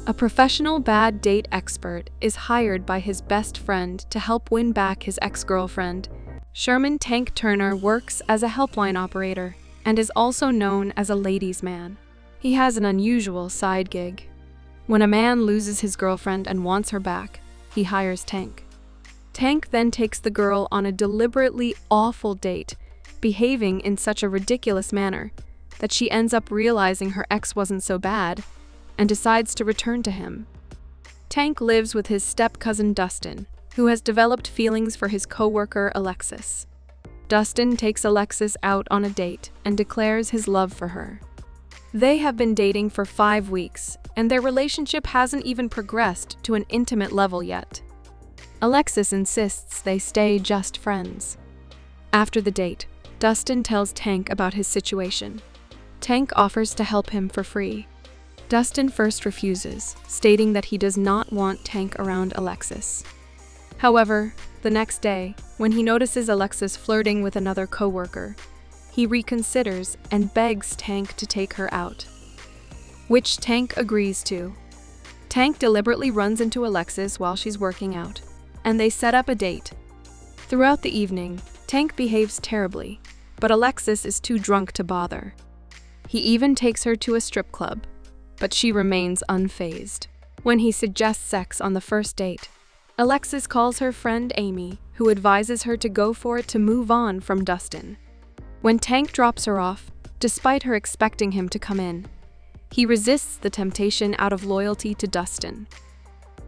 A professional bad date expert is hired by his best friend to help win back his ex-girlfriend. Sherman Tank Turner works as a helpline operator and is also known as a ladies' man. He has an unusual side gig. When a man loses his girlfriend and wants her back, he hires Tank. Tank then takes the girl on a deliberately awful date, behaving in such a ridiculous manner that she ends up realizing her ex wasn't so bad and decides to return to him. Tank lives with his step-cousin Dustin, who has developed feelings for his co-worker Alexis. Dustin takes Alexis out on a date and declares his love for her. They have been dating for 5 weeks, and their relationship hasn't even progressed to an intimate level yet. Alexis insists they stay just friends. After the date, Dustin tells Tank about his situation. Tank offers to help him for free. Dustin first refuses, stating that he does not want Tank around Alexis. However, the next day, when he notices Alexis flirting with another coworker, he reconsiders and begs Tank to take her out, which Tank agrees to. Tank deliberately runs into Alexis while she's working out, and they set up a date. Throughout the evening, Tank behaves terribly, but Alexis is too drunk to bother. He even takes her to a strip club, but she remains unfazed. When he suggests sex on the first date, Alexis calls her friend Amy, who advises her to go for it to move on from Dustin. When Tank drops her off, despite her expecting him to come in, he resists the temptation out of loyalty to Dustin.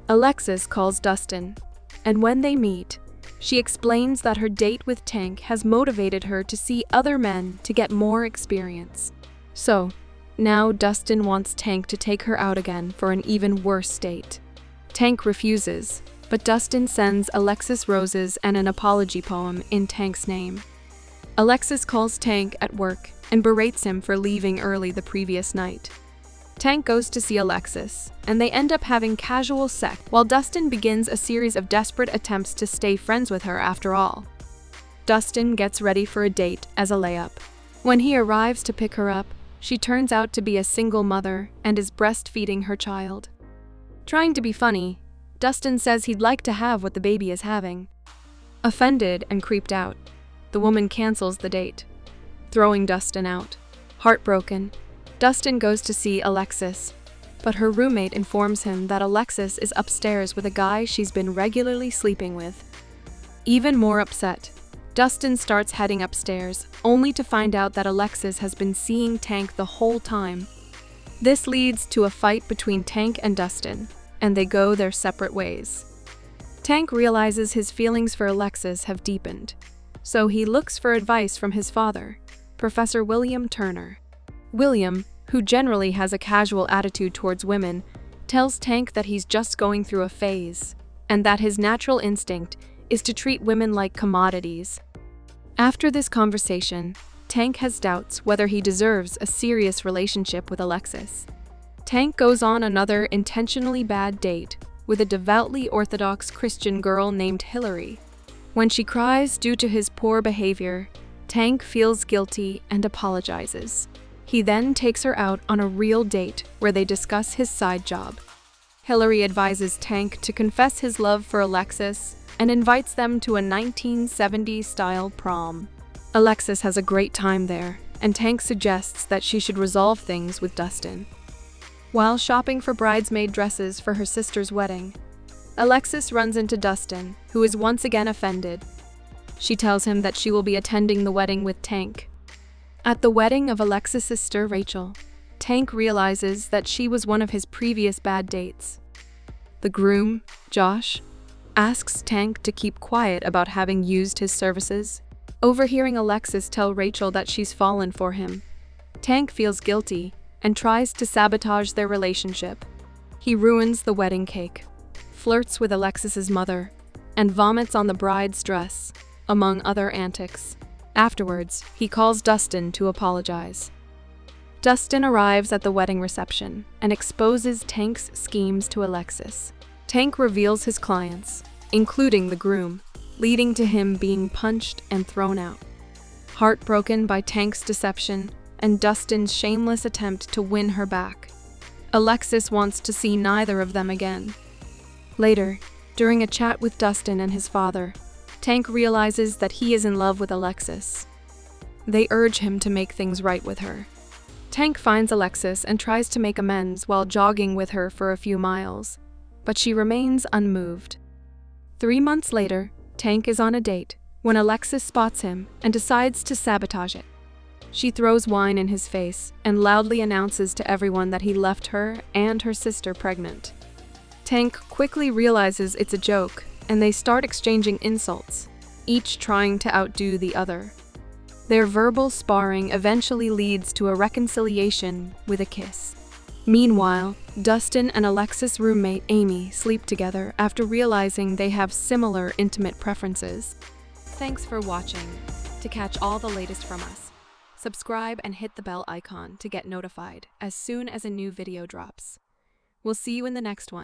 Alexis calls Dustin, and when they meet, she explains that her date with Tank has motivated her to see other men to get more experience. So, now Dustin wants Tank to take her out again for an even worse date. Tank refuses, but Dustin sends Alexis roses and an apology poem in Tank's name. Alexis calls Tank at work and berates him for leaving early the previous night. Tank goes to see Alexis, and they end up having casual sex, while Dustin begins a series of desperate attempts to stay friends with her after all. Dustin gets ready for a date as a layup. When he arrives to pick her up, she turns out to be a single mother and is breastfeeding her child. Trying to be funny, Dustin says he'd like to have what the baby is having. Offended and creeped out, the woman cancels the date, throwing Dustin out. Heartbroken, Dustin goes to see Alexis, but her roommate informs him that Alexis is upstairs with a guy she's been regularly sleeping with. Even more upset, Dustin starts heading upstairs, only to find out that Alexis has been seeing Tank the whole time. This leads to a fight between Tank and Dustin, and they go their separate ways. Tank realizes his feelings for Alexis have deepened, so he looks for advice from his father, Professor William Turner. William, who generally has a casual attitude towards women, tells Tank that he's just going through a phase, and that his natural instinct is to treat women like commodities. After this conversation, Tank has doubts whether he deserves a serious relationship with Alexis. Tank goes on another intentionally bad date with a devoutly Orthodox Christian girl named Hillary. When she cries due to his poor behavior, Tank feels guilty and apologizes. He then takes her out on a real date where they discuss his side job. Hillary advises Tank to confess his love for Alexis and invites them to a 1970s-style prom. Alexis has a great time there, and Tank suggests that she should resolve things with Dustin. While shopping for bridesmaid dresses for her sister's wedding, Alexis runs into Dustin, who is once again offended. She tells him that she will be attending the wedding with Tank. At the wedding of Alexis' sister, Rachel, Tank realizes that she was one of his previous bad dates. The groom, Josh, asks Tank to keep quiet about having used his services. Overhearing Alexis tell Rachel that she's fallen for him, Tank feels guilty and tries to sabotage their relationship. He ruins the wedding cake, flirts with Alexis's mother, and vomits on the bride's dress, among other antics. Afterwards, he calls Dustin to apologize. Dustin arrives at the wedding reception and exposes Tank's schemes to Alexis. Tank reveals his clients, including the groom, leading to him being punched and thrown out. Heartbroken by Tank's deception and Dustin's shameless attempt to win her back, Alexis wants to see neither of them again. Later, during a chat with Dustin and his father, Tank realizes that he is in love with Alexis. They urge him to make things right with her. Tank finds Alexis and tries to make amends while jogging with her for a few miles, but she remains unmoved. 3 months later, Tank is on a date when Alexis spots him and decides to sabotage it. She throws wine in his face and loudly announces to everyone that he left her and her sister pregnant. Tank quickly realizes it's a joke, and they start exchanging insults, each trying to outdo the other. Their verbal sparring eventually leads to a reconciliation with a kiss. Meanwhile, Dustin and Alexis' roommate Amy sleep together after realizing they have similar intimate preferences. Thanks for watching. To catch all the latest from us, subscribe and hit the bell icon to get notified as soon as a new video drops. We'll see you in the next one.